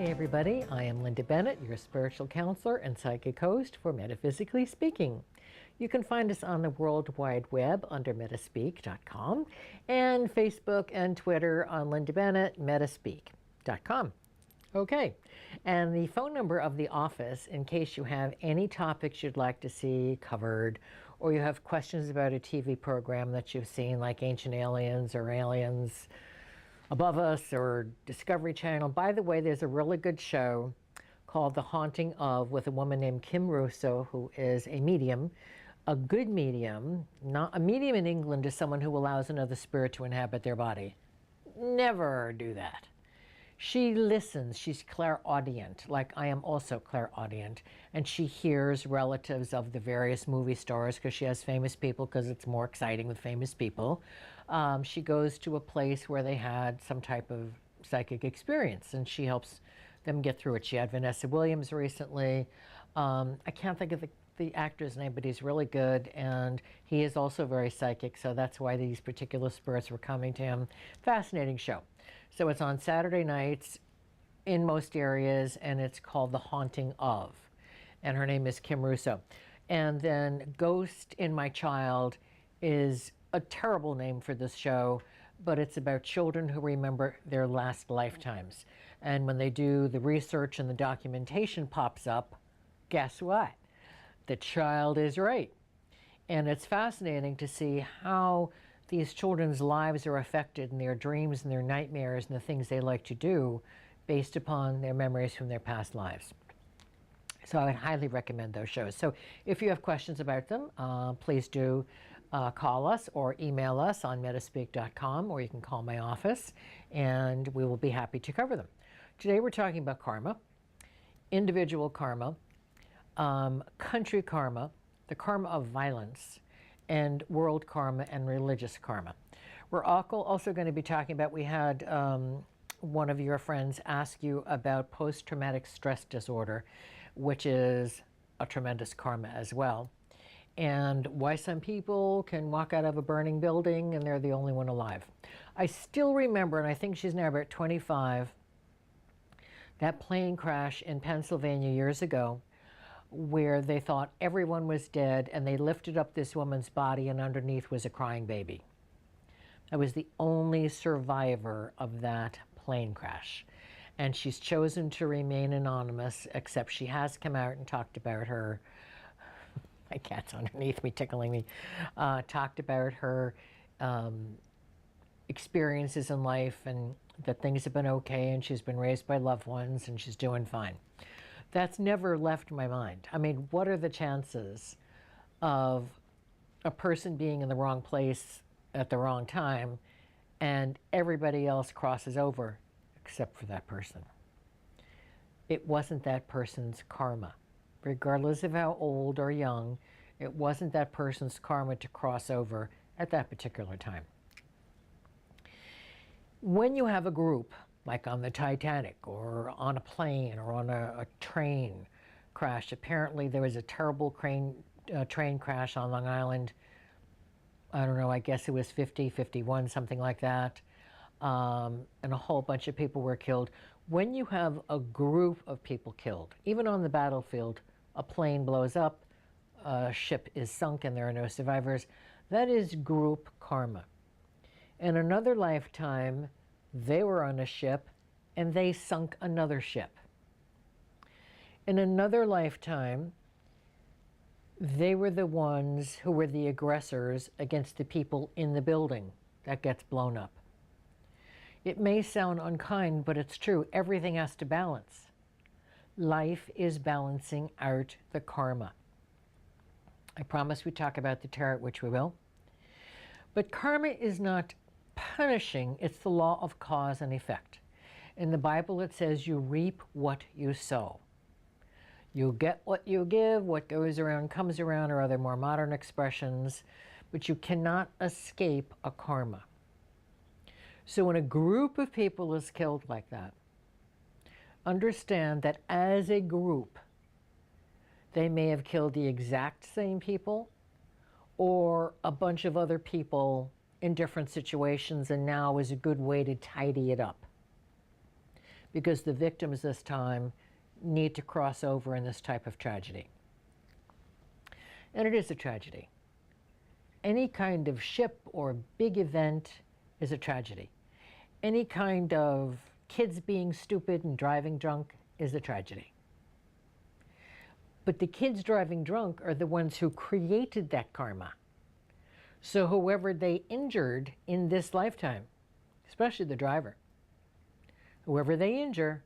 everybody, I am Linda Bennett, your spiritual counselor and psychic host for Metaphysically Speaking. You can find us on the World Wide Web under metaspeak.com and Facebook and Twitter on Linda Bennett, metaspeak.com. Okay, and the phone number of the office, in case you have any topics you'd like to see covered, or you have questions about a TV program that you've seen, like Ancient Aliens or Aliens Above Us or Discovery Channel. By the way, there's a really good show called The Haunting of, with a woman named Kim Russo, who is a medium, a good medium. Not a medium in England is someone who allows another spirit to inhabit their body. Never do that. She listens, she's clairaudient, like I am also clairaudient, and she hears relatives of the various movie stars because she has famous people, because it's more exciting with famous people. She goes to a place where they had some type of psychic experience, and she helps them get through it. She had Vanessa Williams recently. I can't think of the actor's name, but he's really good, and he is also very psychic, so that's why these particular spirits were coming to him. Fascinating show. So it's on Saturday nights in most areas, and it's called The Haunting of, and her name is Kim Russo. And then Ghost in My Child is a terrible name for this show, but it's about children who remember their last lifetimes. And when they do the research and the documentation pops up, guess what? The child is right. And it's fascinating to see how these children's lives are affected in their dreams and their nightmares and the things they like to do based upon their memories from their past lives. So I would highly recommend those shows. So if you have questions about them, please do call us or email us on metaspeak.com, or you can call my office and we will be happy to cover them. Today we're talking about karma, individual karma, country karma, the karma of violence, and world karma and religious karma. We're also going to be talking about, we had one of your friends ask you about post-traumatic stress disorder, which is a tremendous karma as well, and why some people can walk out of a burning building and they're the only one alive. I still remember, and I think she's now about 25, that plane crash in Pennsylvania years ago, where they thought everyone was dead, and they lifted up this woman's body and underneath was a crying baby. I was the only survivor of that plane crash. And she's chosen to remain anonymous, except she has come out and talked about her, my cat's underneath me tickling me, talked about her experiences in life, and that things have been okay, and she's been raised by loved ones, and she's doing fine. That's never left my mind. I mean, what are the chances of a person being in the wrong place at the wrong time and everybody else crosses over except for that person? It wasn't that person's karma. Regardless of how old or young, it wasn't that person's karma to cross over at that particular time. When you have a group, like on the Titanic or on a plane or on a train crash. Apparently there was a terrible train crash on Long Island. I don't know, I guess it was 50, 51, something like that. And a whole bunch of people were killed. When you have a group of people killed, even on the battlefield, a plane blows up, a ship is sunk and there are no survivors, that is group karma. In another lifetime, they were on a ship and they sunk another ship. In another lifetime, they were the ones who were the aggressors against the people in the building that gets blown up. It may sound unkind, but it's true. Everything has to balance. Life is balancing out the karma. I promise we talk about the tarot, which we will. But karma is not punishing, it's the law of cause and effect. In the Bible it says you reap what you sow. You get what you give, what goes around comes around, or other more modern expressions, but you cannot escape a karma. So when a group of people is killed like that, understand that as a group, they may have killed the exact same people or a bunch of other people in different situations, and now is a good way to tidy it up. because the victims this time need to cross over in this type of tragedy. And it is a tragedy. Any kind of ship or big event is a tragedy. Any kind of kids being stupid and driving drunk is a tragedy. But the kids driving drunk are the ones who created that karma. So whoever they injured in this lifetime, especially the driver, whoever they injure,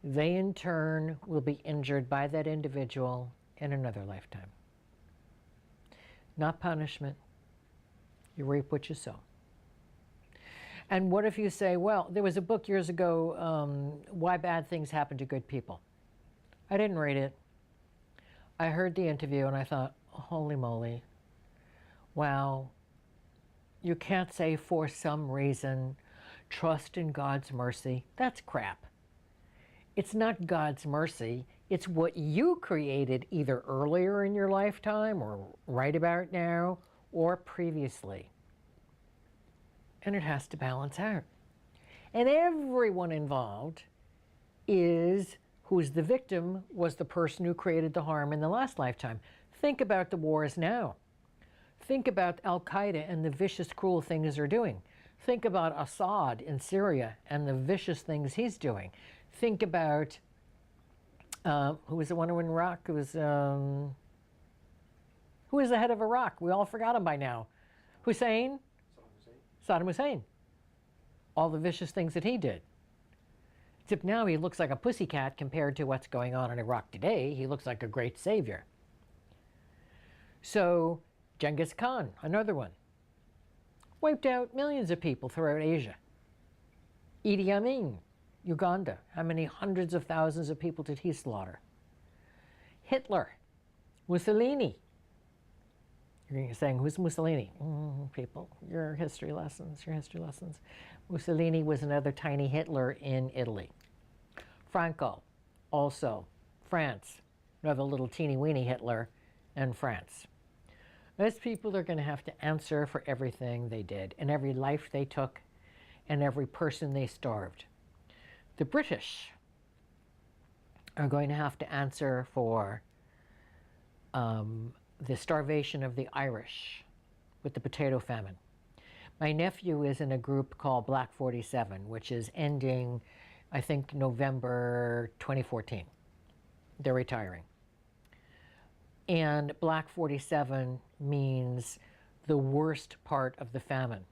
they in turn will be injured by that individual in another lifetime. Not punishment. You reap what you sow. And what if you say, well, there was a book years ago, Why Bad Things Happen to Good People. I didn't read it. I heard the interview and I thought, holy moly, wow, you can't say for some reason, trust in God's mercy. That's crap. It's not God's mercy. It's what you created either earlier in your lifetime or right about now or previously. And it has to balance out. And everyone involved who's the victim was the person who created the harm in the last lifetime. Think about the wars now. Think about Al-Qaeda and the vicious, cruel things they're doing. Think about Assad in Syria and the vicious things he's doing. Think about, who was the one in Iraq? Who was the head of Iraq? We all forgot him by now. Hussein? Saddam Hussein. All the vicious things that he did. Except now he looks like a pussycat compared to what's going on in Iraq today. He looks like a great savior. So, Genghis Khan, another one. Wiped out millions of people throughout Asia. Idi Amin, Uganda. How many hundreds of thousands of people did he slaughter? Hitler. Mussolini. You're saying, who's Mussolini? People, your history lessons. Mussolini was another tiny Hitler in Italy. Franco, also France. Another little teeny-weeny Hitler in France. Those people are going to have to answer for everything they did, and every life they took, and every person they starved. The British are going to have to answer for the starvation of the Irish with the potato famine. My nephew is in a group called Black 47, which is ending, I think, November 2014. They're retiring. And Black 47 means the worst part of the famine,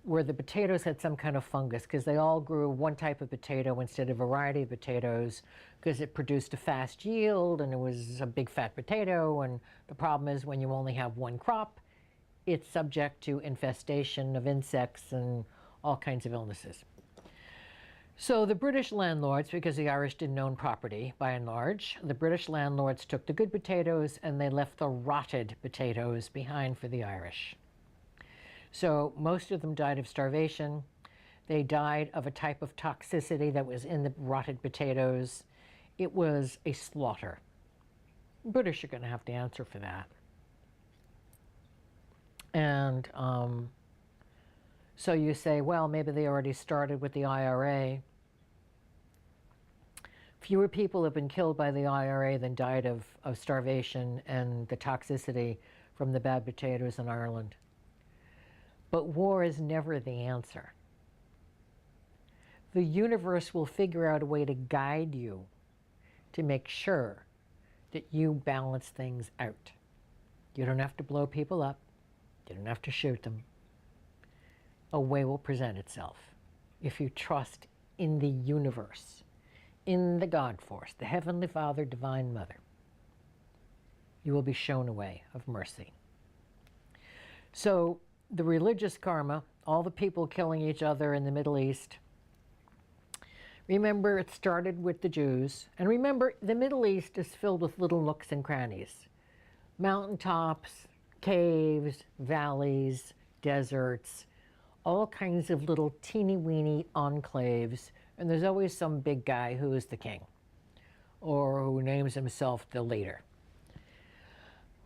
where the potatoes had some kind of fungus because they all grew one type of potato instead of a variety of potatoes because it produced a fast yield and it was a big fat potato. And the problem is when you only have one crop, it's subject to infestation of insects and all kinds of illnesses. So the British landlords, because the Irish didn't own property by and large, the British landlords took the good potatoes and they left the rotted potatoes behind for the Irish. So most of them died of starvation. They died of a type of toxicity that was in the rotted potatoes. It was a slaughter. British are going to have to answer for that. And so you say, well, maybe they already started with the IRA. Fewer people have been killed by the IRA than died of starvation and the toxicity from the bad potatoes in Ireland. But war is never the answer. The universe will figure out a way to guide you to make sure that you balance things out. You don't have to blow people up. You don't have to shoot them. A way will present itself if you trust in the universe, in the God force, the Heavenly Father, Divine Mother. You will be shown a way of mercy. So the religious karma, all the people killing each other in the Middle East, remember it started with the Jews. And remember, the Middle East is filled with little nooks and crannies. Mountaintops, caves, valleys, deserts, all kinds of little teeny-weeny enclaves, and there's always some big guy who is the king, or who names himself the leader.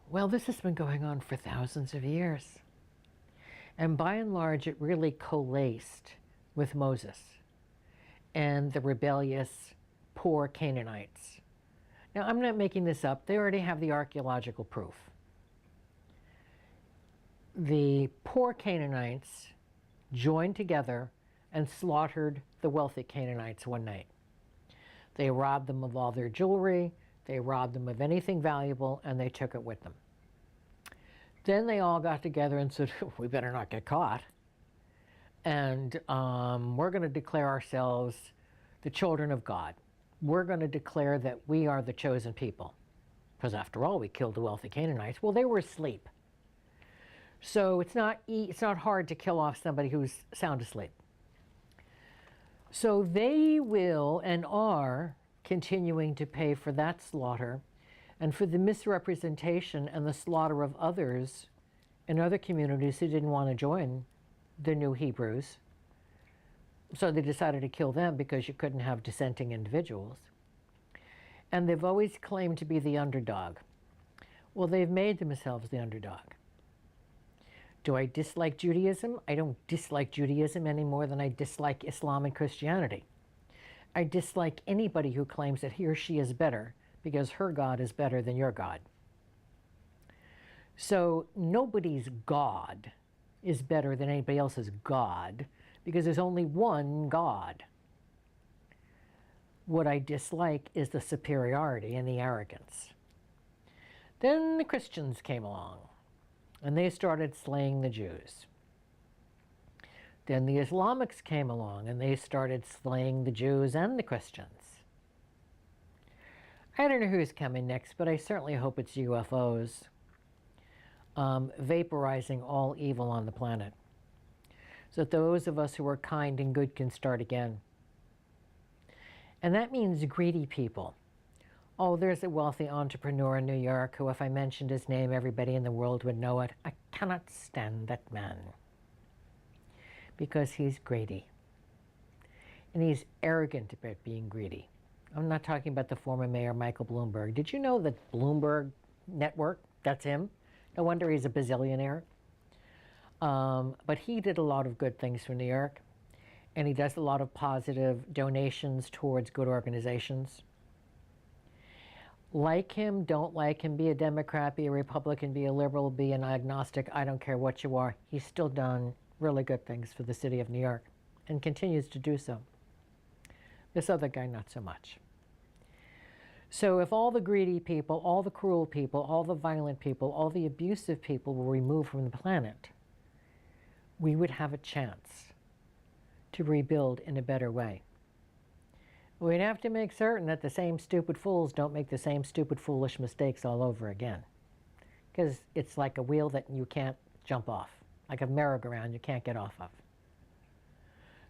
Well, this has been going on for thousands of years. And by and large, it really coalesced with Moses. and the rebellious poor Canaanites. Now, I'm not making this up. They already have the archaeological proof. The poor Canaanites joined together and slaughtered the wealthy Canaanites one night. They robbed them of all their jewelry, they robbed them of anything valuable, and they took it with them. Then they all got together and said, we better not get caught. And we're going to declare ourselves the children of God. We're going to declare that we are the chosen people. Because after all, we killed the wealthy Canaanites. Well, they were asleep. So it's not hard to kill off somebody who's sound asleep. So they will and are continuing to pay for that slaughter and for the misrepresentation and the slaughter of others in other communities who didn't want to join the new Hebrews. So they decided to kill them because you couldn't have dissenting individuals. And they've always claimed to be the underdog. Well, they've made themselves the underdog. Do I dislike Judaism? I don't dislike Judaism any more than I dislike Islam and Christianity. I dislike anybody who claims that he or she is better because her God is better than your God. So nobody's God is better than anybody else's God because there's only one God. What I dislike is the superiority and the arrogance. Then the Christians came along and they started slaying the Jews. Then the Islamics came along and they started slaying the Jews and the Christians. I don't know who's coming next, but I certainly hope it's UFOs vaporizing all evil on the planet, so that those of us who are kind and good can start again. And that means greedy people. Oh, there's a wealthy entrepreneur in New York who, if I mentioned his name, everybody in the world would know it. I cannot stand that man because he's greedy. And he's arrogant about being greedy. I'm not talking about the former mayor, Michael Bloomberg. Did you know that Bloomberg Network, that's him? No wonder he's a bazillionaire. But he did a lot of good things for New York. And he does a lot of positive donations towards good organizations. Like him, don't like him, be a Democrat, be a Republican, be a liberal, be an agnostic, I don't care what you are. He's still done really good things for the city of New York and continues to do so. This other guy, not so much. So if all the greedy people, all the cruel people, all the violent people, all the abusive people were removed from the planet, we would have a chance to rebuild in a better way. We'd have to make certain that the same stupid fools don't make the same stupid, foolish mistakes all over again. Because it's like a wheel that you can't jump off, like a merry-go-round you can't get off of.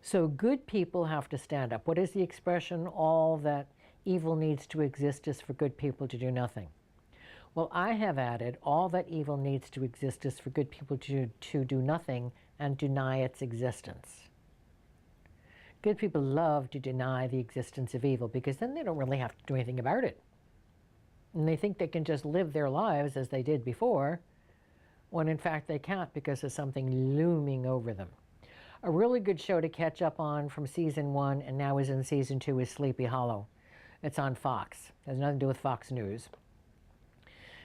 So good people have to stand up. What is the expression? All that evil needs to exist is for good people to do nothing. Well, I have added, all that evil needs to exist is for good people to do nothing and deny its existence. Good people love to deny the existence of evil because then they don't really have to do anything about it. And they think they can just live their lives as they did before, when in fact they can't because there's something looming over them. A really good show to catch up on from season 1 and now is in season 2 is Sleepy Hollow. It's on Fox. It has nothing to do with Fox News.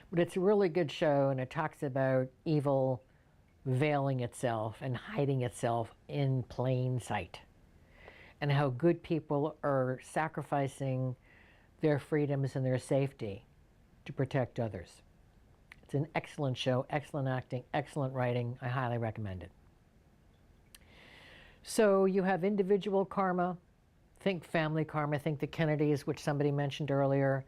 But it's a really good show and it talks about evil veiling itself and hiding itself in plain sight. And how good people are sacrificing their freedoms and their safety to protect others. It's an excellent show, excellent acting, excellent writing. I highly recommend it. So you have individual karma, think family karma, think the Kennedys, which somebody mentioned earlier,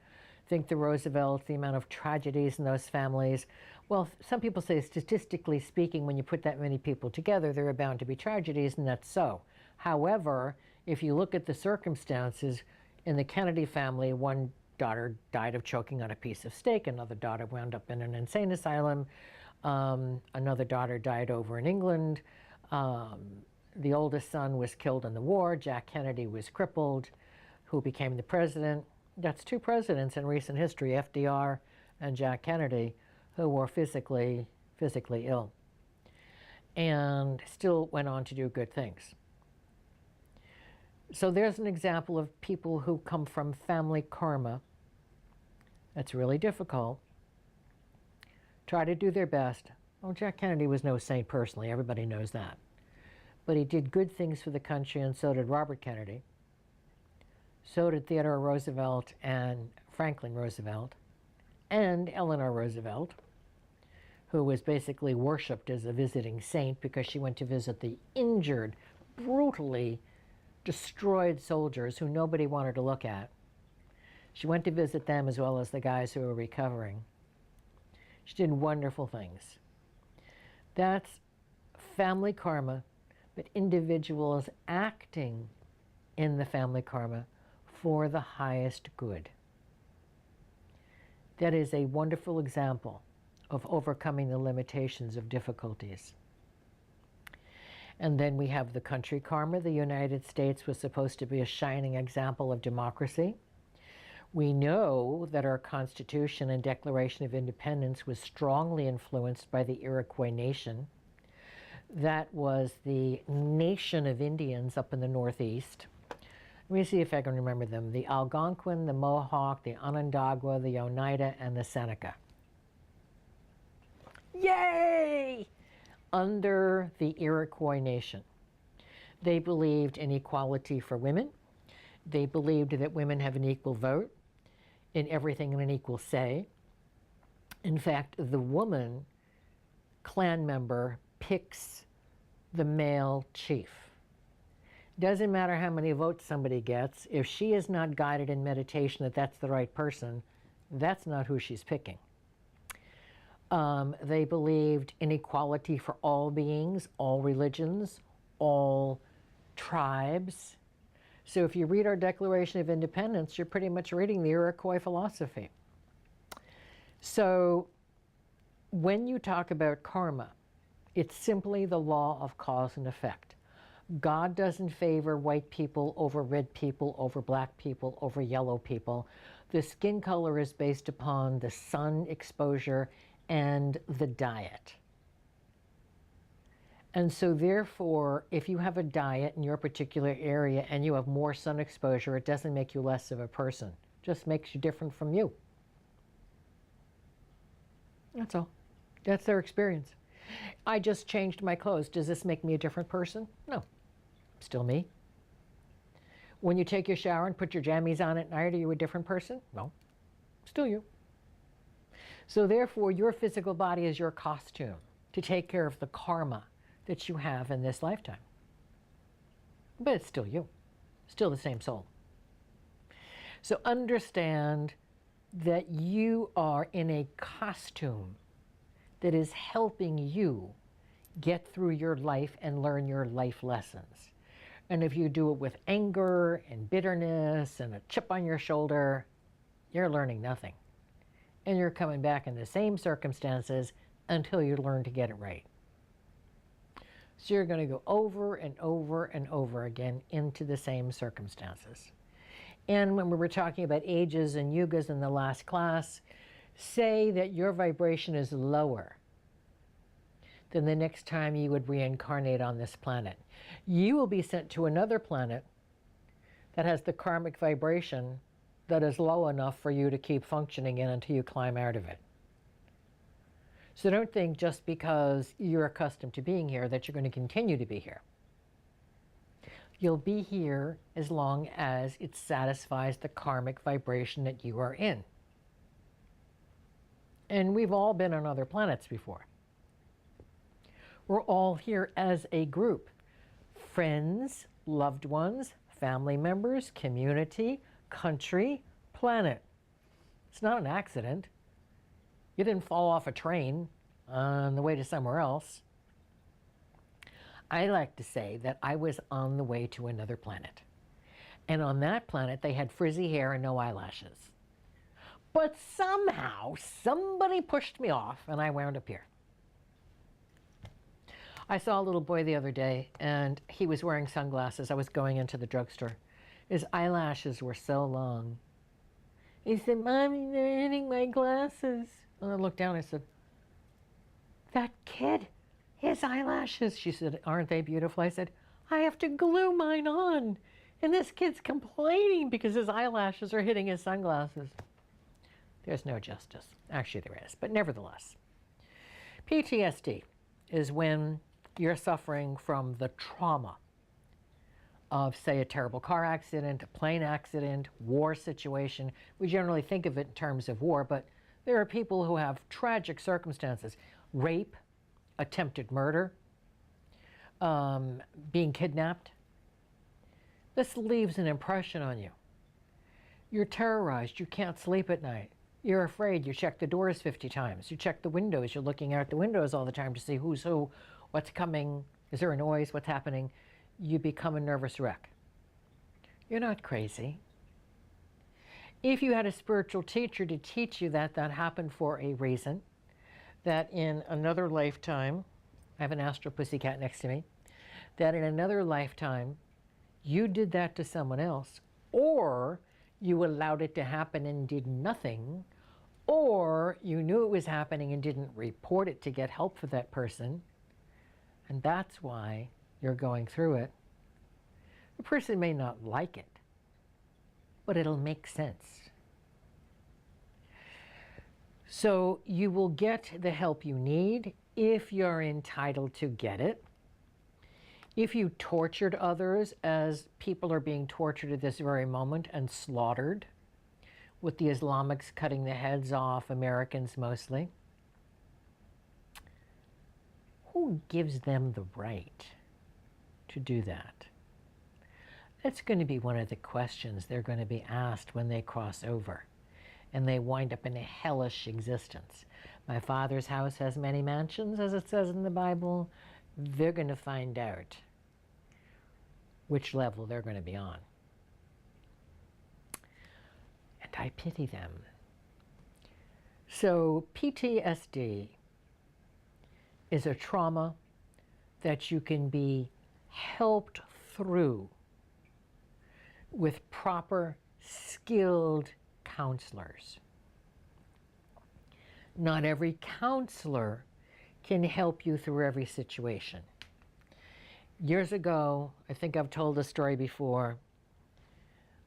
think the Roosevelts, the amount of tragedies in those families. Well, some people say statistically speaking, when you put that many people together, there are bound to be tragedies, and that's so. However, if you look at the circumstances, in the Kennedy family, one daughter died of choking on a piece of steak, another daughter wound up in an insane asylum, another daughter died over in England, the oldest son was killed in the war, Jack Kennedy was crippled, who became the president. That's 2 presidents in recent history, FDR and Jack Kennedy, who were physically ill and still went on to do good things. So there's an example of people who come from family karma. That's really difficult. Try to do their best. Well, Jack Kennedy was no saint personally, everybody knows that. But he did good things for the country, and so did Robert Kennedy. So did Theodore Roosevelt and Franklin Roosevelt and Eleanor Roosevelt, who was basically worshipped as a visiting saint because she went to visit the injured, brutally destroyed soldiers who nobody wanted to look at. She went to visit them as well as the guys who were recovering. She did wonderful things. That's family karma, but individuals acting in the family karma for the highest good. That is a wonderful example of overcoming the limitations of difficulties. And then we have the country karma. The United States was supposed to be a shining example of democracy. We know that our Constitution and Declaration of Independence was strongly influenced by the Iroquois Nation. That was the nation of Indians up in the Northeast. Let me see if I can remember them. The Algonquin, the Mohawk, the Onondaga, the Oneida, and the Seneca. Yay! Under the Iroquois Nation. They believed in equality for women. They believed that women have an equal vote in everything and an equal say. In fact, the woman clan member picks the male chief. Doesn't matter how many votes somebody gets, if she is not guided in meditation that that's the right person, that's not who she's picking. They believed in equality for all beings, all religions, all tribes. So if you read our Declaration of Independence, you're pretty much reading the Iroquois philosophy. So when you talk about karma, it's simply the law of cause and effect. God doesn't favor white people over red people, over black people, over yellow people. The skin color is based upon the sun exposure and the diet. And so therefore, if you have a diet in your particular area and you have more sun exposure, it doesn't make you less of a person. It just makes you different from you. That's all. That's their experience. I just changed my clothes. Does this make me a different person? No. Still me. When you take your shower and put your jammies on at night, are you a different person? No. Still you. So therefore, your physical body is your costume to take care of the karma that you have in this lifetime. But it's still you. Still the same soul. So understand that you are in a costume that is helping you get through your life and learn your life lessons. And if you do it with anger and bitterness and a chip on your shoulder, you're learning nothing. And you're coming back in the same circumstances until you learn to get it right. So you're going to go over and over and over again into the same circumstances. And when we were talking about ages and yugas in the last class, say that your vibration is lower than the next time you would reincarnate on this planet. You will be sent to another planet that has the karmic vibration that is low enough for you to keep functioning in until you climb out of it. So don't think just because you're accustomed to being here that you're going to continue to be here. You'll be here as long as it satisfies the karmic vibration that you are in. And we've all been on other planets before. We're all here as a group. Friends, loved ones, family members, community, country, planet. It's not an accident. You didn't fall off a train on the way to somewhere else. I like to say that I was on the way to another planet. And on that planet, they had frizzy hair and no eyelashes. But somehow, somebody pushed me off and I wound up here. I saw a little boy the other day and he was wearing sunglasses. I was going into the drugstore. His eyelashes were so long. He said, "Mommy, they're hitting my glasses." And I looked down and I said, "That kid, his eyelashes." She said, "Aren't they beautiful?" I said, "I have to glue mine on." And this kid's complaining because his eyelashes are hitting his sunglasses. There's no justice. Actually, there is, but nevertheless. PTSD is when you're suffering from the trauma of, say, a terrible car accident, a plane accident, war situation. We generally think of it in terms of war, but there are people who have tragic circumstances. Rape, attempted murder, being kidnapped. This leaves an impression on you. You're terrorized. You can't sleep at night. You're afraid. You check the doors 50 times. You check the windows. You're looking out the windows all the time to see who's who, what's coming, is there a noise, what's happening. You become a nervous wreck. You're not crazy. If you had a spiritual teacher to teach you that that happened for a reason, that in another lifetime, I have an astral pussycat next to me, that in another lifetime, you did that to someone else, or you allowed it to happen and did nothing, or you knew it was happening and didn't report it to get help for that person, and that's why you're going through it. The person may not like it, but it'll make sense. So you will get the help you need if you're entitled to get it. If you tortured others as people are being tortured at this very moment and slaughtered, with the Islamics cutting the heads off Americans mostly, who gives them the right to do that? That's going to be one of the questions they're going to be asked when they cross over and they wind up in a hellish existence. My Father's house has many mansions, as it says in the Bible. They're going to find out which level they're going to be on. And I pity them. So PTSD is a trauma that you can be helped through with proper, skilled counselors. Not every counselor can help you through every situation. Years ago, I think I've told this story before,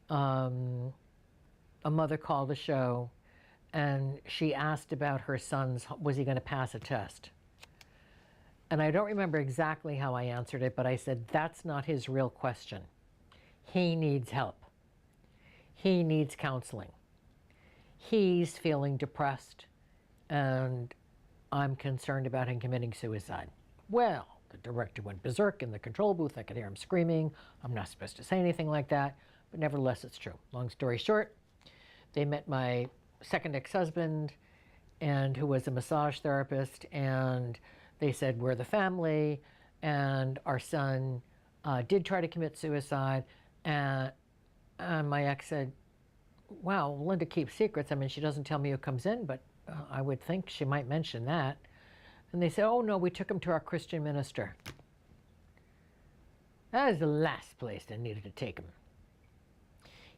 a mother called the show and she asked about her son's, was he going to pass a test? And I don't remember exactly how I answered it, but I said, that's not his real question. He needs help. He needs counseling. He's feeling depressed, and I'm concerned about him committing suicide. Well, the director went berserk in the control booth. I could hear him screaming. I'm not supposed to say anything like that, but nevertheless, it's true. Long story short, they met my second ex-husband, and who was a massage therapist, and they said, we're the family, and our son did try to commit suicide. And my ex said, wow, Linda keeps secrets. I mean, she doesn't tell me who comes in, but I would think she might mention that. And they said, oh, no, we took him to our Christian minister. That is the last place they needed to take him.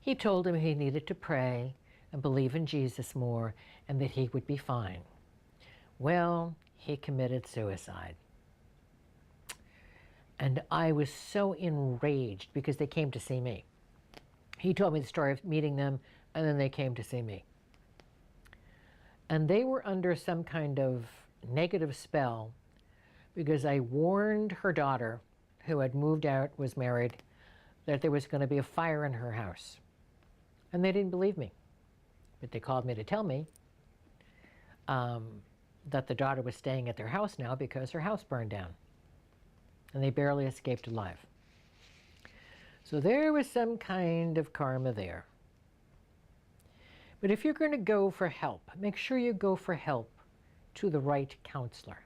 He told him he needed to pray and believe in Jesus more and that he would be fine. Well, he committed suicide. And I was so enraged because they came to see me. He told me the story of meeting them, and then they came to see me. And they were under some kind of negative spell because I warned her daughter, who had moved out, was married, that there was going to be a fire in her house. And they didn't believe me. But they called me to tell me that the daughter was staying at their house now because her house burned down. And they barely escaped alive. So there was some kind of karma there. But if you're going to go for help, make sure you go for help to the right counselor.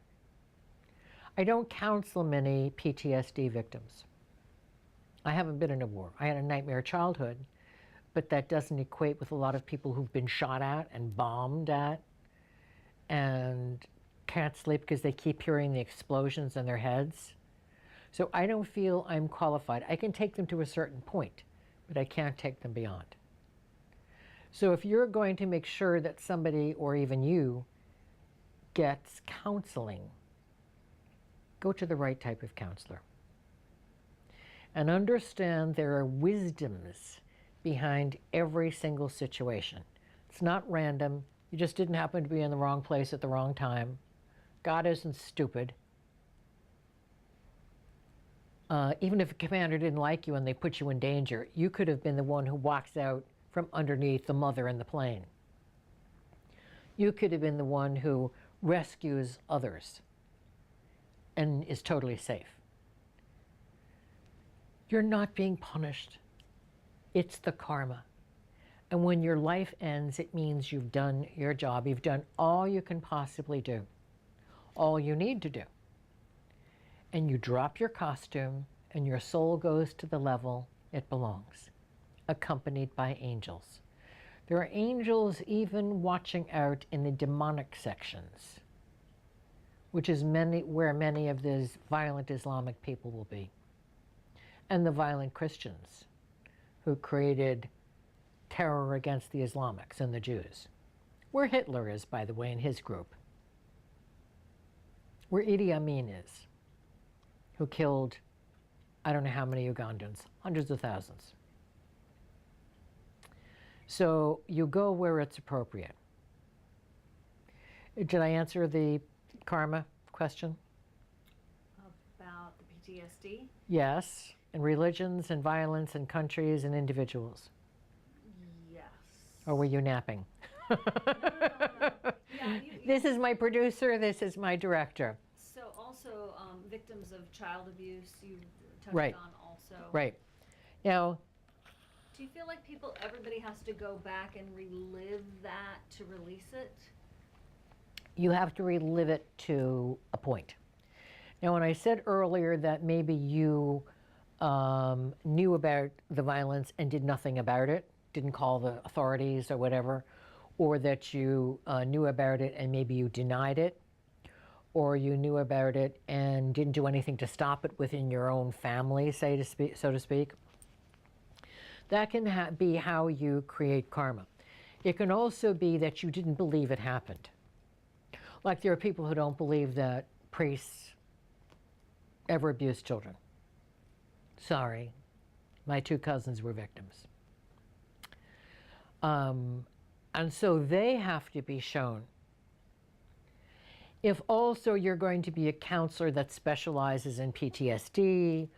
I don't counsel many PTSD victims. I haven't been in a war. I had a nightmare childhood, but that doesn't equate with a lot of people who've been shot at and bombed at and can't sleep because they keep hearing the explosions in their heads. So I don't feel I'm qualified. I can take them to a certain point, but I can't take them beyond. So if you're going to make sure that somebody, or even you, gets counseling, go to the right type of counselor. and understand there are wisdoms behind every single situation. It's not random. You just didn't happen to be in the wrong place at the wrong time. God isn't stupid. Even if a commander didn't like you and they put you in danger, you could have been the one who walks out from underneath the mother in the plane. You could have been the one who rescues others and is totally safe. You're not being punished. It's the karma. And when your life ends, it means you've done your job. You've done all you can possibly do, all you need to do. And you drop your costume, and your soul goes to the level it belongs, accompanied by angels. There are angels even watching out in the demonic sections, which is where many of these violent Islamic people will be, and the violent Christians who created terror against the Islamics and the Jews. Where Hitler is, by the way, in his group. Where Idi Amin is, who killed, I don't know how many Ugandans, hundreds of thousands. So you go where it's appropriate. Did I answer the karma question? About the PTSD? Yes, and religions and violence and countries and individuals. Yes. Or were you napping? No. Yeah, This is my producer, this is my director. So also victims of child abuse you touched Right. on also. Right. Now, Do you feel like everybody has to go back and relive that to release it? you have to relive it to a point. Now, when I said earlier that maybe you knew about the violence and did nothing about it, didn't call the authorities or whatever, or that you knew about it and maybe you denied it, or you knew about it and didn't do anything to stop it within your own family, so to speak, that can be how you create karma. It can also be that you didn't believe it happened. Like there are people who don't believe that priests ever abused children. Sorry, my 2 cousins were victims. And so they have to be shown. If also you're going to be a counselor that specializes in PTSD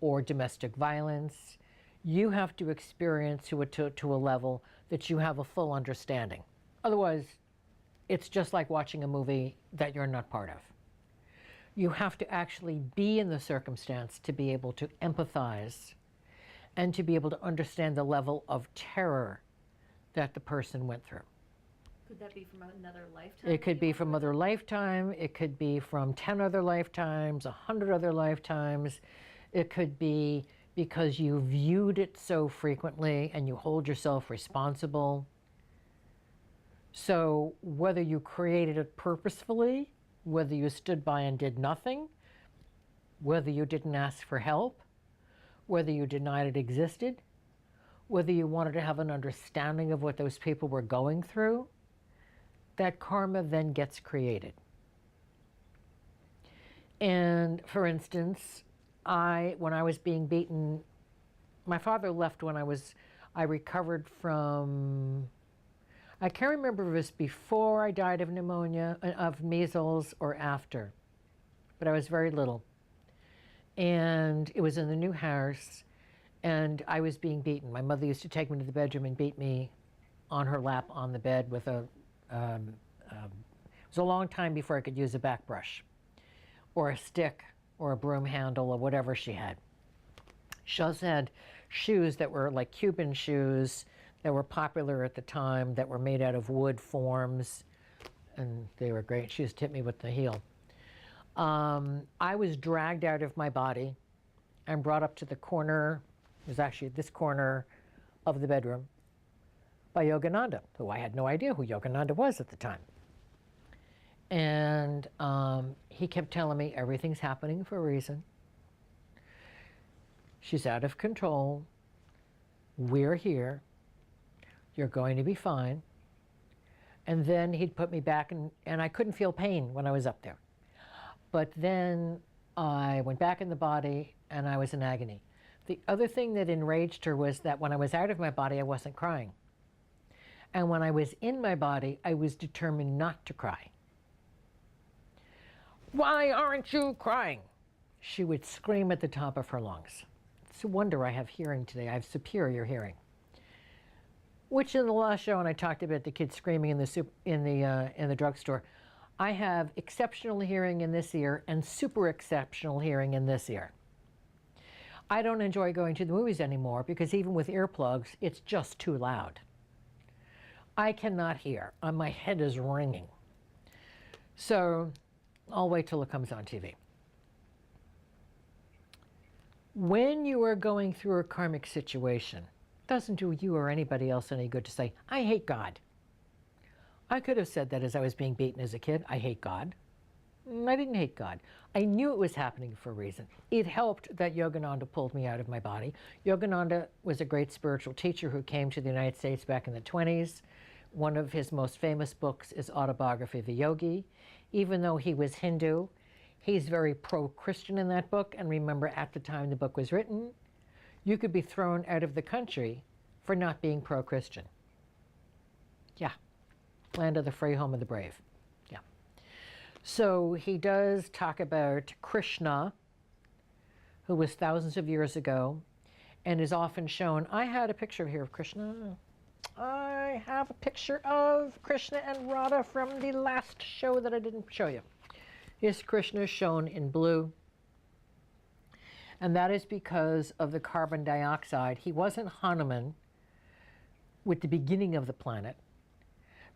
or domestic violence, you have to experience to a level that you have a full understanding. Otherwise, it's just like watching a movie that you're not part of. You have to actually be in the circumstance to be able to empathize and to be able to understand the level of terror that the person went through. Could that be from another lifetime? It could be from another lifetime. It could be from 10 other lifetimes, 100 other lifetimes. It could be because you viewed it so frequently and you hold yourself responsible. So whether you created it purposefully, whether you stood by and did nothing, whether you didn't ask for help, whether you denied it existed, whether you wanted to have an understanding of what those people were going through, that karma then gets created. And for instance, when I was being beaten, my father left when I recovered from, I can't remember if it was before I died of pneumonia, of measles, or after, but I was very little. And it was in the new house, and I was being beaten. My mother used to take me to the bedroom and beat me on her lap on the bed with it was a long time before I could use a back brush or a stick or a broom handle or whatever she had. She also had shoes that were like Cuban shoes that were popular at the time, that were made out of wood forms, and they were great. She used to hit me with the heel. I was dragged out of my body and brought up to the corner, it was actually this corner of the bedroom, by Yogananda, who I had no idea who Yogananda was at the time. And he kept telling me, everything's happening for a reason. She's out of control. We're here. You're going to be fine. And then he'd put me back, and I couldn't feel pain when I was up there. But then I went back in the body, and I was in agony. The other thing that enraged her was that when I was out of my body, I wasn't crying. And when I was in my body, I was determined not to cry. Why aren't you crying? She would scream at the top of her lungs. It's a wonder I have hearing today. I have superior hearing. Which in the last show, when I talked about the kids screaming in the drugstore, I have exceptional hearing in this ear and super exceptional hearing in this ear. I don't enjoy going to the movies anymore because even with earplugs, it's just too loud. I cannot hear. My head is ringing. So I'll wait till it comes on TV. When you are going through a karmic situation, it doesn't do you or anybody else any good to say, I hate God. I could have said that as I was being beaten as a kid. I hate God. I didn't hate God. I knew it was happening for a reason. It helped that Yogananda pulled me out of my body. Yogananda was a great spiritual teacher who came to the United States back in the 20s. One of his most famous books is Autobiography of a Yogi. Even though he was Hindu, he's very pro-Christian in that book. And remember, at the time the book was written, you could be thrown out of the country for not being pro-Christian. Yeah. Land of the free, home of the brave. Yeah. So he does talk about Krishna, who was thousands of years ago, and is often shown. I had a picture here of Krishna. I have a picture of Krishna and Radha from the last show that I didn't show you. Here's Krishna shown in blue. And that is because of the carbon dioxide. He wasn't Hanuman with the beginning of the planet.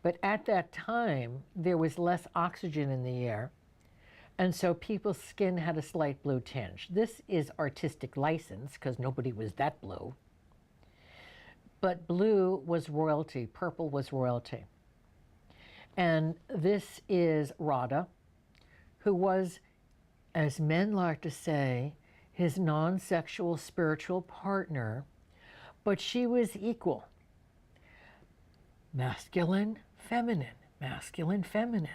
But at that time, there was less oxygen in the air. And so people's skin had a slight blue tinge. This is artistic license because nobody was that blue. But blue was royalty. Purple was royalty. And this is Radha, who was, as men like to say, his non-sexual spiritual partner, but she was equal. Masculine, feminine, masculine, feminine.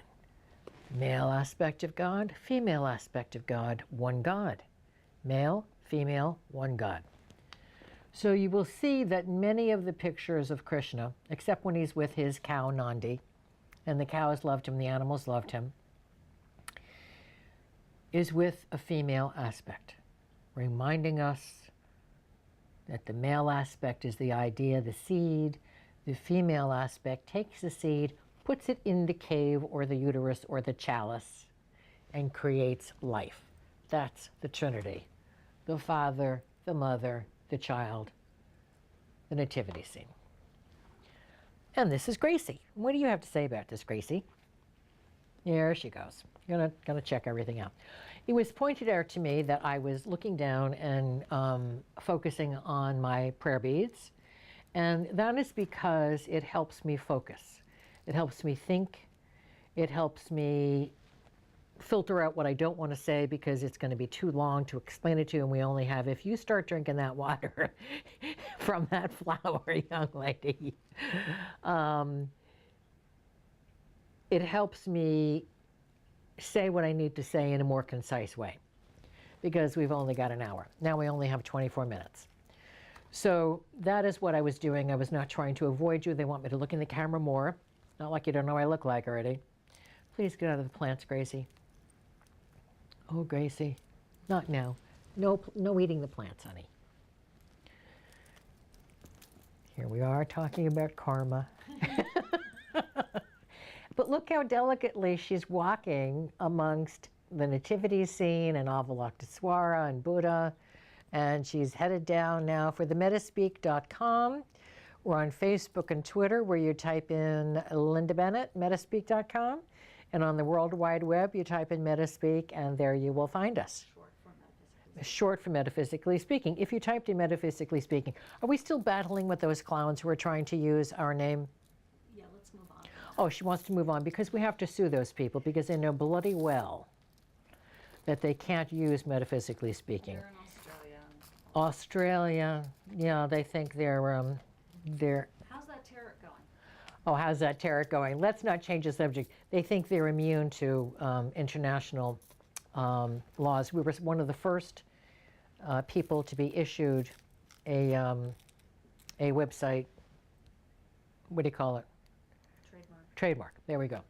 Male aspect of God, female aspect of God, one God. Male, female, one God. So you will see that many of the pictures of Krishna, except when he's with his cow Nandi, and the cows loved him, the animals loved him, is with a female aspect, reminding us that the male aspect is the idea, the seed. The female aspect takes the seed, puts it in the cave or the uterus or the chalice, and creates life. That's the Trinity. The Father, the Mother, the Child, the nativity scene. And this is Gracie. What do you have to say about this, Gracie? There she goes. Gonna check everything out. It was pointed out to me that I was looking down and focusing on my prayer beads. And that is because it helps me focus. It helps me think. It helps me filter out what I don't want to say because it's going to be too long to explain it to you, and we only have, if you start drinking that water from that flower, young lady, it helps me say what I need to say in a more concise way because we've only got an hour. Now we only have 24 minutes. So that is what I was doing. I was not trying to avoid you. They want me to look in the camera more. Not like you don't know what I look like already. Please get out of the plants, Gracie. Oh, Gracie, not now. No eating the plants, honey. Here we are talking about karma. But look how delicately she's walking amongst the nativity scene and Avalokitesvara and Buddha. And she's headed down now for the Metaspeak.com. We're on Facebook and Twitter where you type in Linda Bennett, Metaspeak.com. And on the World Wide Web, you type in Metaspeak, and there you will find us. Short for Metaphysically Speaking. If you typed in Metaphysically Speaking, are we still battling with those clowns who are trying to use our name? Yeah, let's move on. Oh, she wants to move on because we have to sue those people because they know bloody well that they can't use Metaphysically Speaking. They're in Australia. Australia, yeah, they think they're How's that tarot going? oh, how's that tarot going? Let's not change the subject. They think they're immune to international laws. We were one of the first people to be issued a website, what do you call it? Trademark. Trademark. There we go.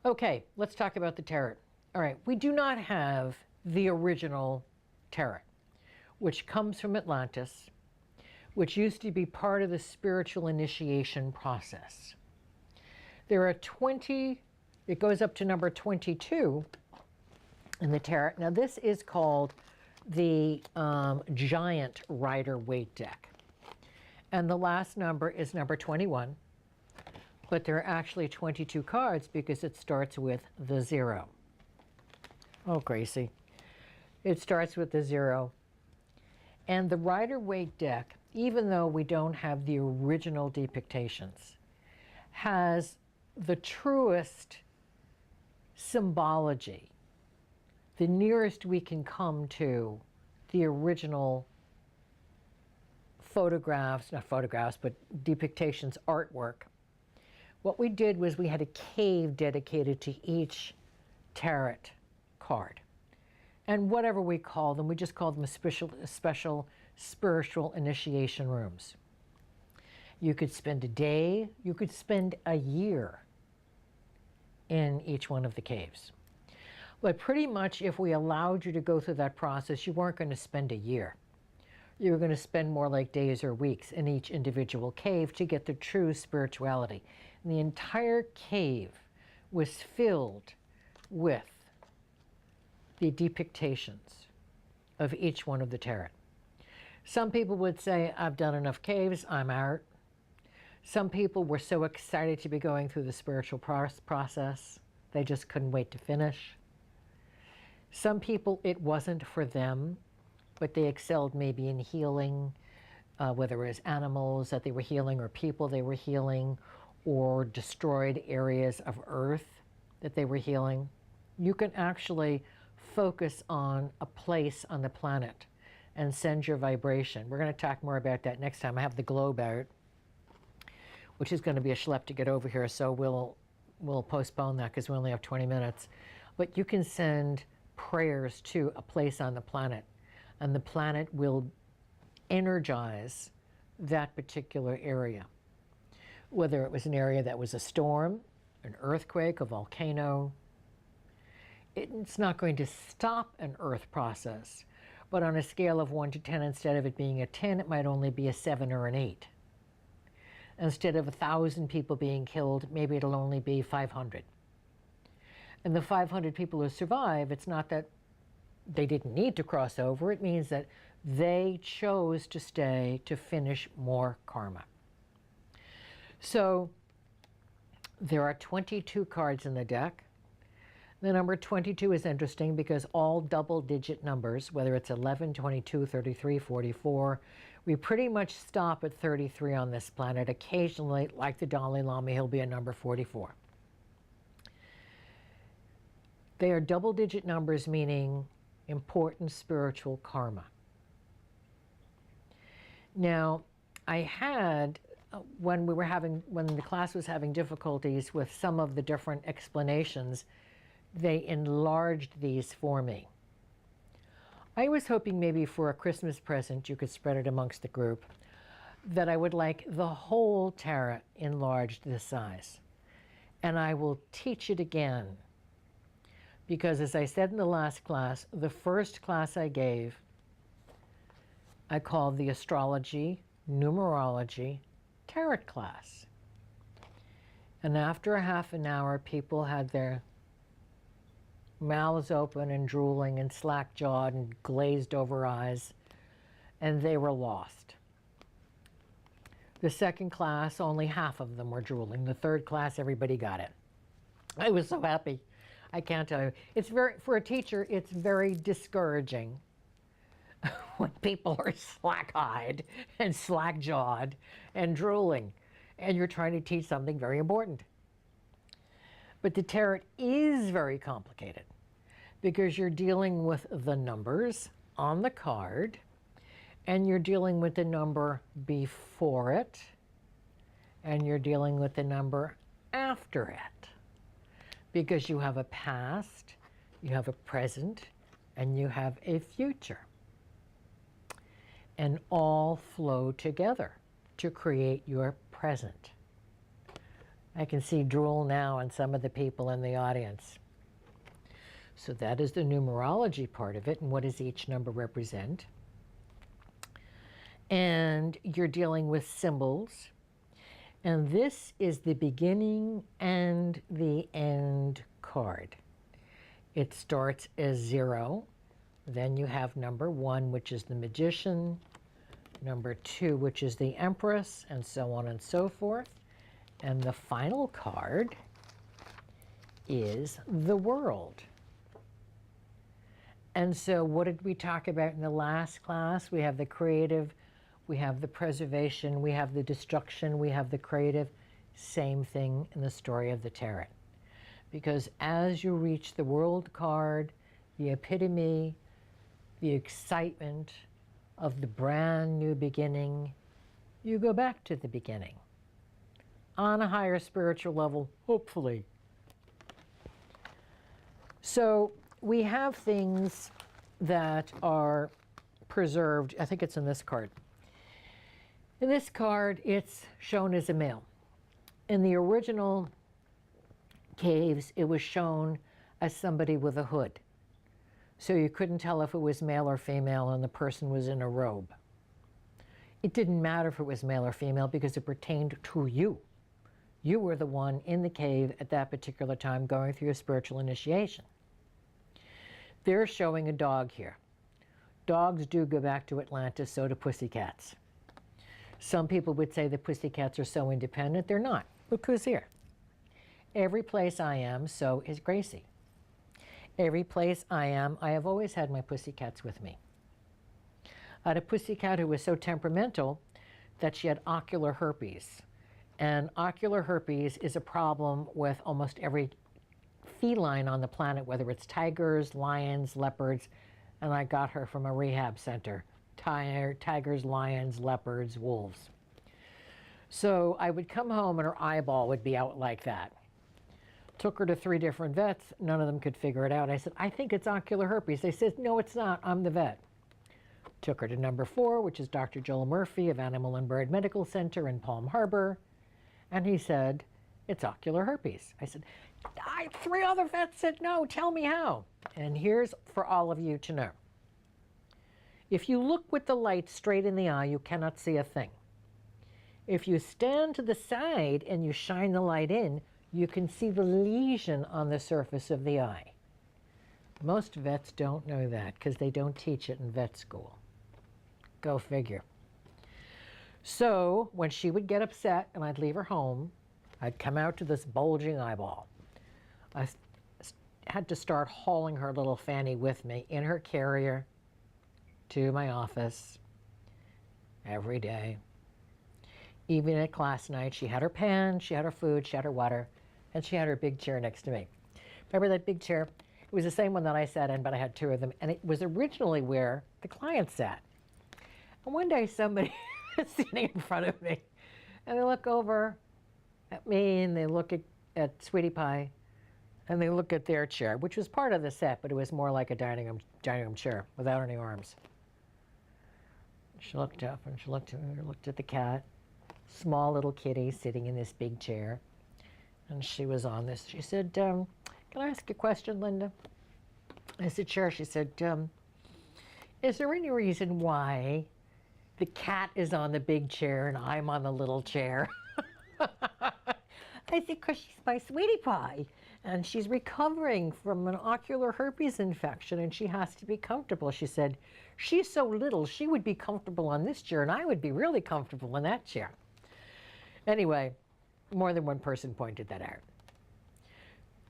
Okay, let's talk about the tarot. All right, we do not have the original tarot, which comes from Atlantis, which used to be part of the spiritual initiation process. There are 20, it goes up to number 22 in the tarot. Now this is called the giant Rider-Waite deck. And the last number is number 21, but there are actually 22 cards because it starts with the 0. Oh, Gracie. It starts with the 0. And the Rider-Waite deck, even though we don't have the original depictions, has the truest symbology, the nearest we can come to the original photographs, not photographs, but depictions, artwork. What we did was we had a cave dedicated to each tarot card. And whatever we call them, we just call them special spiritual initiation rooms. You could spend a day, you could spend a year in each one of the caves. But pretty much if we allowed you to go through that process, you weren't going to spend a year. You were going to spend more like days or weeks in each individual cave to get the true spirituality. And the entire cave was filled with the depictions of each one of the tarot. Some people would say, I've done enough caves, I'm out. Some people were so excited to be going through the spiritual process, they just couldn't wait to finish. Some people, it wasn't for them, but they excelled maybe in healing, whether it was animals that they were healing or people they were healing, or destroyed areas of earth that they were healing. You can actually focus on a place on the planet and send your vibration. We're going to talk more about that next time. I have the globe out, which is going to be a schlep to get over here, so we'll postpone that because we only have 20 minutes. But you can send prayers to a place on the planet, and the planet will energize that particular area. Whether it was an area that was a storm, an earthquake, a volcano, it's not going to stop an earth process, but on a scale of 1 to 10, instead of it being a 10, it might only be a 7 or an 8. Instead of 1,000 people being killed, maybe it'll only be 500. And the 500 people who survive, it's not that they didn't need to cross over, it means that they chose to stay to finish more karma. So there are 22 cards in the deck. The number 22 is interesting because all double-digit numbers, whether it's 11, 22, 33, 44, we pretty much stop at 33 on this planet. Occasionally, like the Dalai Lama, he'll be a number 44. They are double-digit numbers, meaning important spiritual karma. Now, I had, when the class was having difficulties with some of the different explanations, they enlarged these for me. I was hoping maybe for a Christmas present, you could spread it amongst the group, that I would like the whole tarot enlarged this size. And I will teach it again. Because as I said in the last class, the first class I gave, I called the astrology, numerology, tarot class. And after a half an hour, people had their mouths open and drooling and slack-jawed and glazed over eyes, and they were lost. The second class, only half of them were drooling. The third class, everybody got it. I was so happy. I can't tell you. It's very, for a teacher, it's very discouraging when people are slack-eyed and slack-jawed and drooling, and you're trying to teach something very important. But the tarot is very complicated because you're dealing with the numbers on the card, and you're dealing with the number before it, and you're dealing with the number after it. Because you have a past, you have a present, and you have a future. and all flow together to create your present. I can see drool now on some of the people in the audience. So that is the numerology part of it, and what does each number represent? And you're dealing with symbols, and this is the beginning and the end card. It starts as 0, then you have number 1, which is the Magician, number 2, which is the Empress, and so on and so forth. And the final card is the World. And so what did we talk about in the last class? We have the creative, we have the preservation, we have the destruction, we have the creative. Same thing in the story of the tarot. Because as you reach the World card, the epitome, the excitement of the brand new beginning, you go back to the beginning on a higher spiritual level, hopefully. So we have things that are preserved. I think it's in this card. In this card, it's shown as a male. In the original caves, it was shown as somebody with a hood. So you couldn't tell if it was male or female, and the person was in a robe. It didn't matter if it was male or female because it pertained to you. You were the one in the cave at that particular time going through your spiritual initiation. They're showing a dog here. Dogs do go back to Atlantis, so do pussycats. Some people would say the pussycats are so independent. They're not. Look who's here. Every place I am, so is Gracie. Every place I am, I have always had my pussycats with me. I had a pussycat who was so temperamental that she had ocular herpes. And ocular herpes is a problem with almost every feline on the planet, whether it's tigers, lions, leopards, and I got her from a rehab center. Tigers, lions, leopards, wolves. So I would come home and her eyeball would be out like that. Took her to 3 different vets. None of them could figure it out. I said, I think it's ocular herpes. They said, no, it's not. I'm the vet. Took her to number 4, which is Dr. Joel Murphy of Animal and Bird Medical Center in Palm Harbor. And he said, it's ocular herpes. I said, 3 other vets said no, tell me how. And here's for all of you to know. If you look with the light straight in the eye, you cannot see a thing. If you stand to the side and you shine the light in, you can see the lesion on the surface of the eye. Most vets don't know that because they don't teach it in vet school. Go figure. So when she would get upset and I'd leave her home, I'd come out to this bulging eyeball. I had to start hauling her little Fanny with me in her carrier to my office every day. Even at class night, she had her pen, she had her food, she had her water, and she had her big chair next to me. Remember that big chair? It was the same one that I sat in, but I had 2 of them, and it was originally where the client sat. And one day somebody is sitting in front of me, and they look over at me, and they look at Sweetie Pie, and they look at their chair, which was part of the set, but it was more like a dining room chair without any arms. She looked up, and she looked at the cat, small little kitty sitting in this big chair, and she was on this. She said, can I ask you a question, Linda? I said, sure. She said, is there any reason why the cat is on the big chair and I'm on the little chair? I said, because she's my Sweetie Pie, and she's recovering from an ocular herpes infection, and she has to be comfortable. She said, she's so little, she would be comfortable on this chair, and I would be really comfortable in that chair. Anyway, more than one person pointed that out.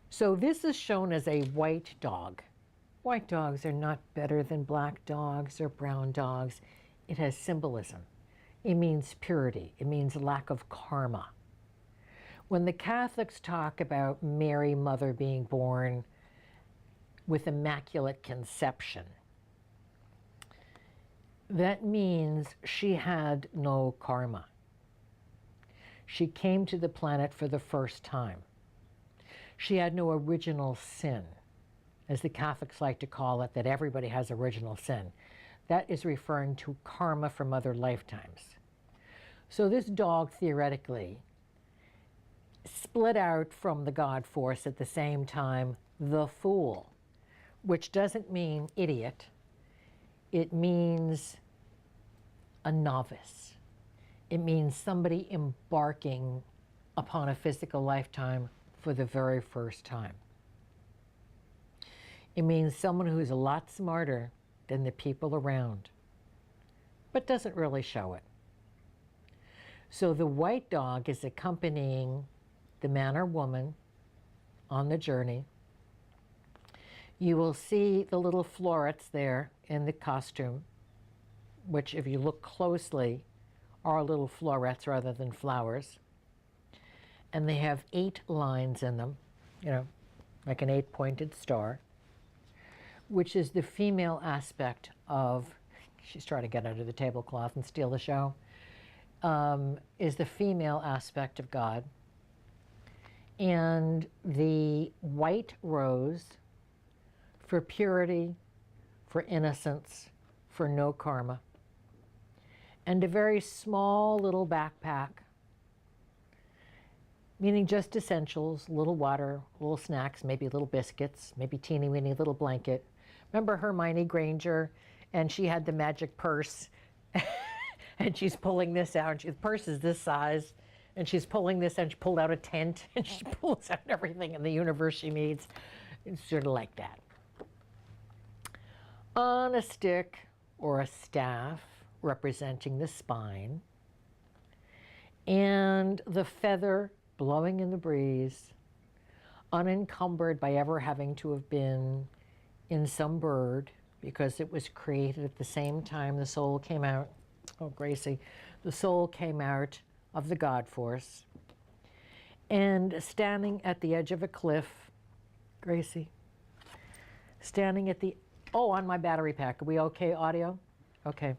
So this is shown as a white dog. White dogs are not better than black dogs or brown dogs. It has symbolism. It means purity. It means lack of karma. When the Catholics talk about Mary, Mother, being born with immaculate conception, that means she had no karma. She came to the planet for the first time. She had no original sin, as the Catholics like to call it, that everybody has original sin. That is referring to karma from other lifetimes. So this dog theoretically split out from the God force at the same time, the fool, which doesn't mean idiot. It means a novice. It means somebody embarking upon a physical lifetime for the very first time. It means someone who's a lot smarter than the people around, but doesn't really show it. So the white dog is accompanying the man or woman on the journey. You will see the little florets there in the costume, which if you look closely are little florets rather than flowers. And they have 8 lines in them, like an 8-pointed star, which is the female aspect of, she's trying to get under the tablecloth and steal the show, is the female aspect of God. And the white rose for purity, for innocence, for no karma. And a very small little backpack, meaning just essentials, little water, little snacks, maybe little biscuits, maybe teeny weeny little blanket. Remember Hermione Granger, and she had the magic purse, and she's pulling this out, and the purse is this size, and she's pulling this, and she pulled out a tent, and she pulls out everything in the universe she needs. It's sort of like that. On a stick or a staff representing the spine, and the feather blowing in the breeze, unencumbered by ever having to have been in some bird, because it was created at the same time the soul came out. Oh, Gracie. The soul came out of the God force. And standing at the edge of a cliff, Gracie, standing at the, on my battery pack. Are we okay, audio? Okay.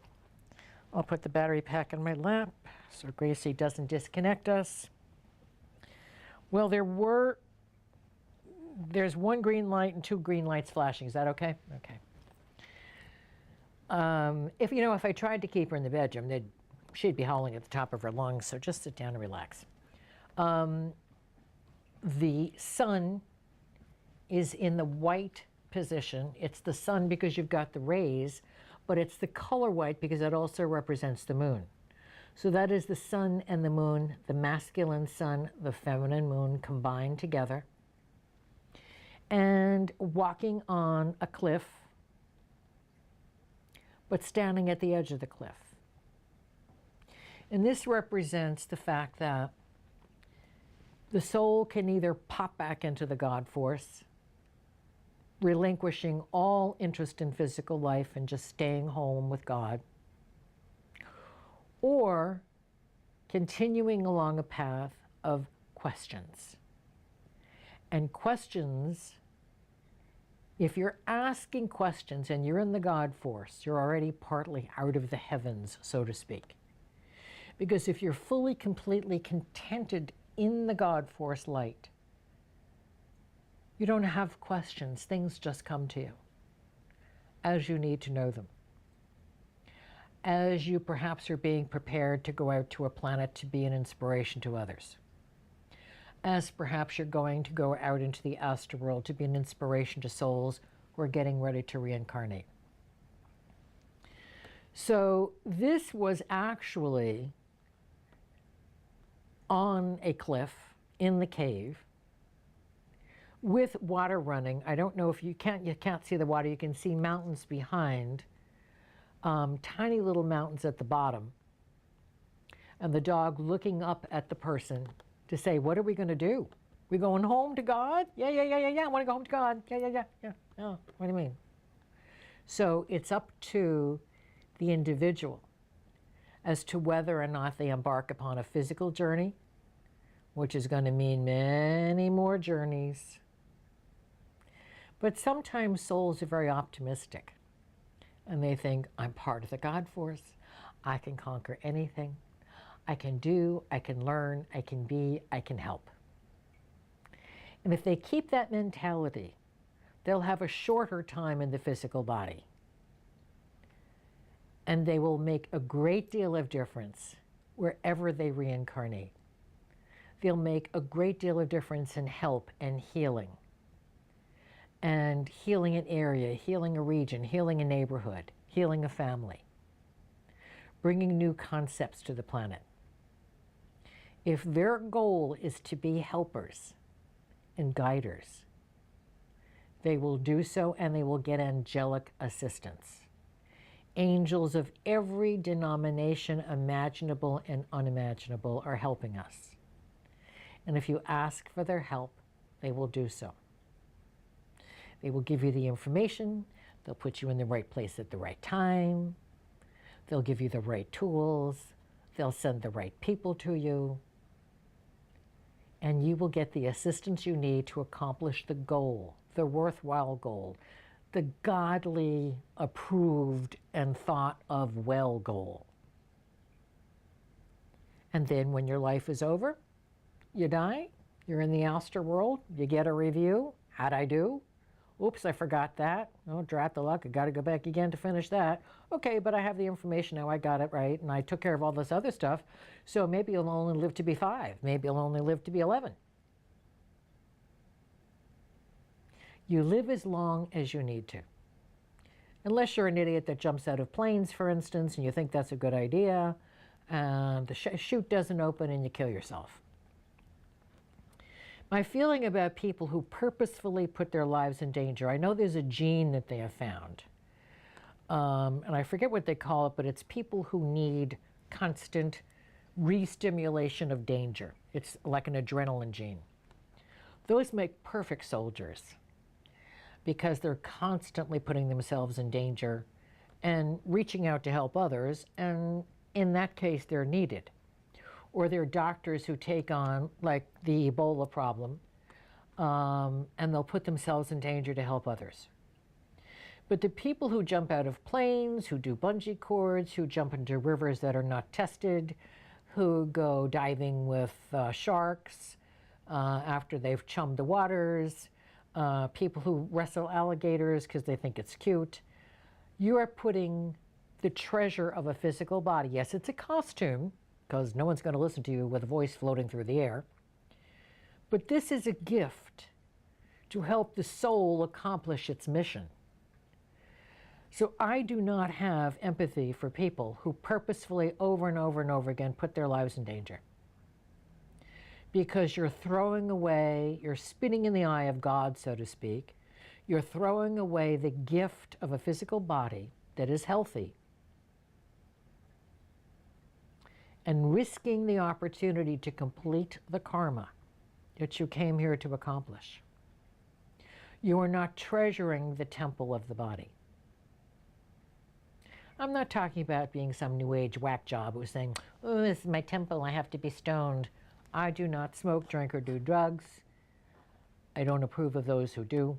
I'll put the battery pack in my lap so Gracie doesn't disconnect us. Well, there's 1 green light and 2 green lights flashing. Is that okay? Okay. If I tried to keep her in the bedroom, she'd be howling at the top of her lungs, so just sit down and relax. The sun is in the white position. It's the sun because you've got the rays, but it's the color white because it also represents the moon. So that is the sun and the moon, the masculine sun, the feminine moon combined together. And walking on a cliff, but standing at the edge of the cliff. And this represents the fact that the soul can either pop back into the God force, relinquishing all interest in physical life and just staying home with God, or continuing along a path of questions. And questions, if you're asking questions and you're in the God force, you're already partly out of the heavens, so to speak. Because if you're fully, completely contented in the God force light, you don't have questions. Things just come to you as you need to know them. As you perhaps are being prepared to go out to a planet to be an inspiration to others. As perhaps you're going to go out into the astral world to be an inspiration to souls who are getting ready to reincarnate. So this was actually on a cliff in the cave with water running. I don't know if you can't see the water. You can see mountains behind, tiny little mountains at the bottom, and the dog looking up at the person to say, what are we going to do? We going home to God? Yeah. I want to go home to God. Yeah. Oh, what do you mean? So it's up to the individual as to whether or not they embark upon a physical journey, which is going to mean many more journeys. But sometimes souls are very optimistic, and they think, I'm part of the God force. I can conquer anything. I can do, I can learn, I can be, I can help. And if they keep that mentality, they'll have a shorter time in the physical body. And they will make a great deal of difference wherever they reincarnate. They'll make a great deal of difference in help and healing. And healing an area, healing a region, healing a neighborhood, healing a family. Bringing new concepts to the planet. If their goal is to be helpers and guiders, they will do so, and they will get angelic assistance. Angels of every denomination, imaginable and unimaginable, are helping us. And if you ask for their help, they will do so. They will give you the information. They'll put you in the right place at the right time. They'll give you the right tools. They'll send the right people to you. And you will get the assistance you need to accomplish the goal, the worthwhile goal, the godly, approved, and thought of well goal. And then when your life is over, you die, you're in the outer world, you get a review. How'd I do? Oops, I forgot that. Oh, drat the luck, I gotta go back again to finish that. Okay, but I have the information now, I got it right, and I took care of all this other stuff, so maybe you'll only live to be 5, maybe you'll only live to be 11. You live as long as you need to. Unless you're an idiot that jumps out of planes, for instance, and you think that's a good idea, and the chute doesn't open and you kill yourself. My feeling about people who purposefully put their lives in danger, I know there's a gene that they have found, and I forget what they call it, but it's people who need constant re-stimulation of danger. It's like an adrenaline gene. Those make perfect soldiers because they're constantly putting themselves in danger and reaching out to help others, and in that case, they're needed. Or they're doctors who take on, like, the Ebola problem, and they'll put themselves in danger to help others. But the people who jump out of planes, who do bungee cords, who jump into rivers that are not tested, who go diving with sharks after they've chummed the waters, people who wrestle alligators because they think it's cute, you are putting the treasure of a physical body. Yes, it's a costume, because no one's going to listen to you with a voice floating through the air. But this is a gift to help the soul accomplish its mission. So I do not have empathy for people who purposefully over and over and over again put their lives in danger. Because you're throwing away, you're spitting in the eye of God, so to speak. You're throwing away the gift of a physical body that is healthy, and risking the opportunity to complete the karma that you came here to accomplish. You are not treasuring the temple of the body. I'm not talking about being some new age whack job who's saying, oh, this is my temple, I have to be stoned. I do not smoke, drink, or do drugs. I don't approve of those who do.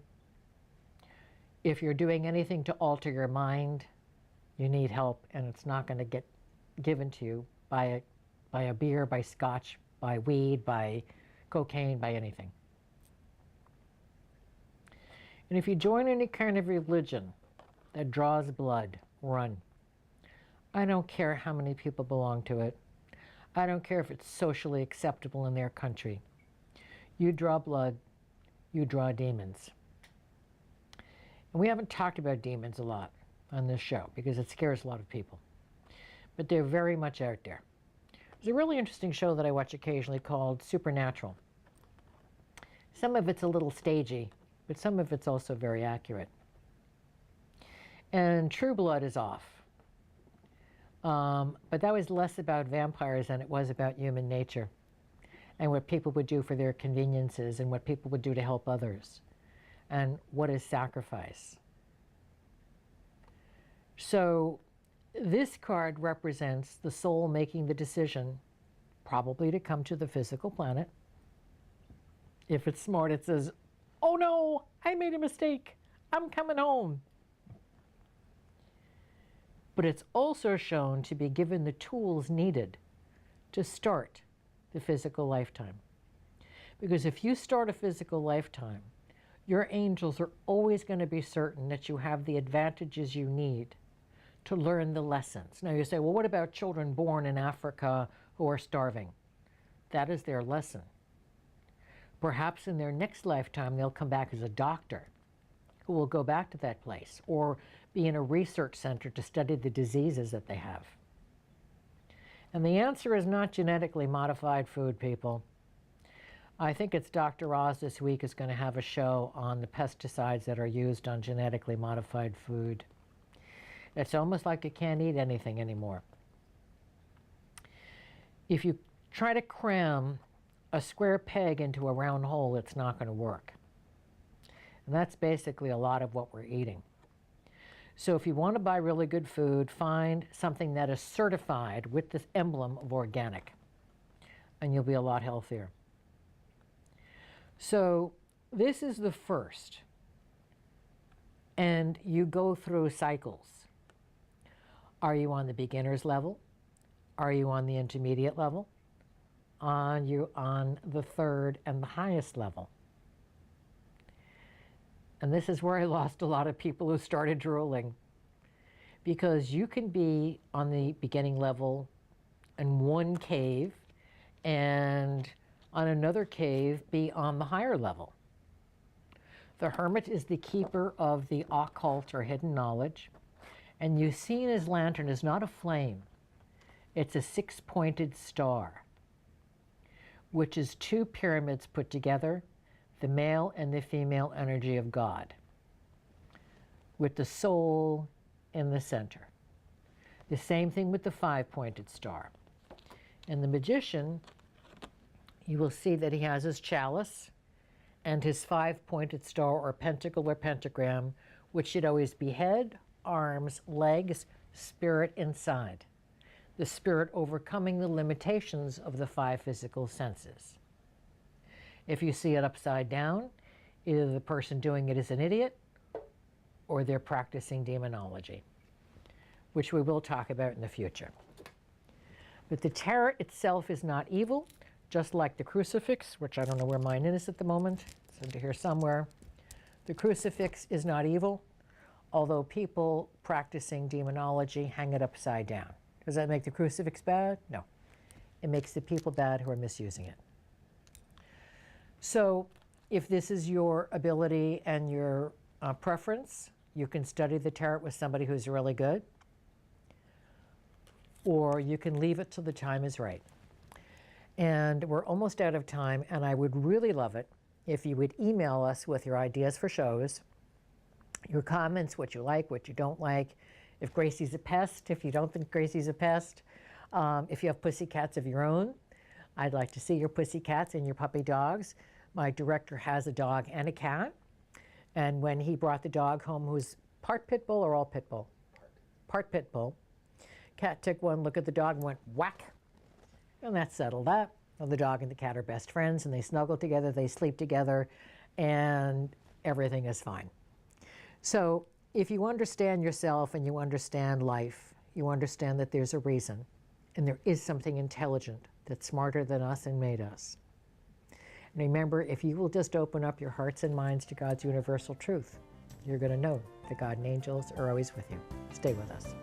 If you're doing anything to alter your mind, you need help, and it's not going to get given to you by a beer, by scotch, by weed, by cocaine, by anything. And if you join any kind of religion that draws blood, run. I don't care how many people belong to it. I don't care if it's socially acceptable in their country. You draw blood, you draw demons. And we haven't talked about demons a lot on this show because it scares a lot of people. But they're very much out there. There's a really interesting show that I watch occasionally called Supernatural. Some of it's a little stagey, but some of it's also very accurate. And True Blood is off. But that was less about vampires than it was about human nature and what people would do for their conveniences and what people would do to help others and what is sacrifice. So this card represents the soul making the decision probably to come to the physical planet. If it's smart, it says, oh no, I made a mistake. I'm coming home. But it's also shown to be given the tools needed to start the physical lifetime. Because if you start a physical lifetime, your angels are always going to be certain that you have the advantages you need to learn the lessons. Now you say, well, what about children born in Africa who are starving? That is their lesson. Perhaps in their next lifetime, they'll come back as a doctor who will go back to that place or be in a research center to study the diseases that they have. And the answer is not genetically modified food, people. I think it's Dr. Oz this week is going to have a show on the pesticides that are used on genetically modified food. It's almost like you can't eat anything anymore. If you try to cram a square peg into a round hole, it's not going to work. And that's basically a lot of what we're eating. So if you want to buy really good food, find something that is certified with this emblem of organic, and you'll be a lot healthier. So this is the first, and you go through cycles. Are you on the beginner's level? Are you on the intermediate level? Are you on the third and the highest level? And this is where I lost a lot of people who started drooling, because you can be on the beginning level in one cave and on another cave be on the higher level. The hermit is the keeper of the occult or hidden knowledge, and you see in his lantern is not a flame, it's a six-pointed star, which is two pyramids put together, the male and the female energy of God, with the soul in the center. The same thing with the five-pointed star. And the magician, you will see that he has his chalice and his five-pointed star or pentacle or pentagram, which should always be head, arms, legs, spirit inside. The spirit overcoming the limitations of the five physical senses. If you see it upside down, either the person doing it is an idiot or they're practicing demonology, which we will talk about in the future. But the tarot itself is not evil, just like the crucifix, which I don't know where mine is at the moment. It's under here somewhere. The crucifix is not evil, although people practicing demonology hang it upside down. Does that make the crucifix bad? No. It makes the people bad who are misusing it. So if this is your ability and your preference, you can study the tarot with somebody who's really good, or you can leave it till the time is right. And we're almost out of time, and I would really love it if you would email us with your ideas for shows, your comments, what you like, what you don't like, if Gracie's a pest, if you don't think Gracie's a pest, if you have pussycats of your own. I'd like to see your pussycats and your puppy dogs. My director has a dog and a cat, and when he brought the dog home, who's part pit bull or all pit bull? Part pit bull. Cat took one look at the dog and went whack, and that settled that. Well, the dog and the cat are best friends, and they snuggle together, they sleep together, and everything is fine. So if you understand yourself and you understand life, you understand that there's a reason, and there is something intelligent that's smarter than us and made us. And remember, if you will just open up your hearts and minds to God's universal truth, you're going to know that God and angels are always with you. Stay with us.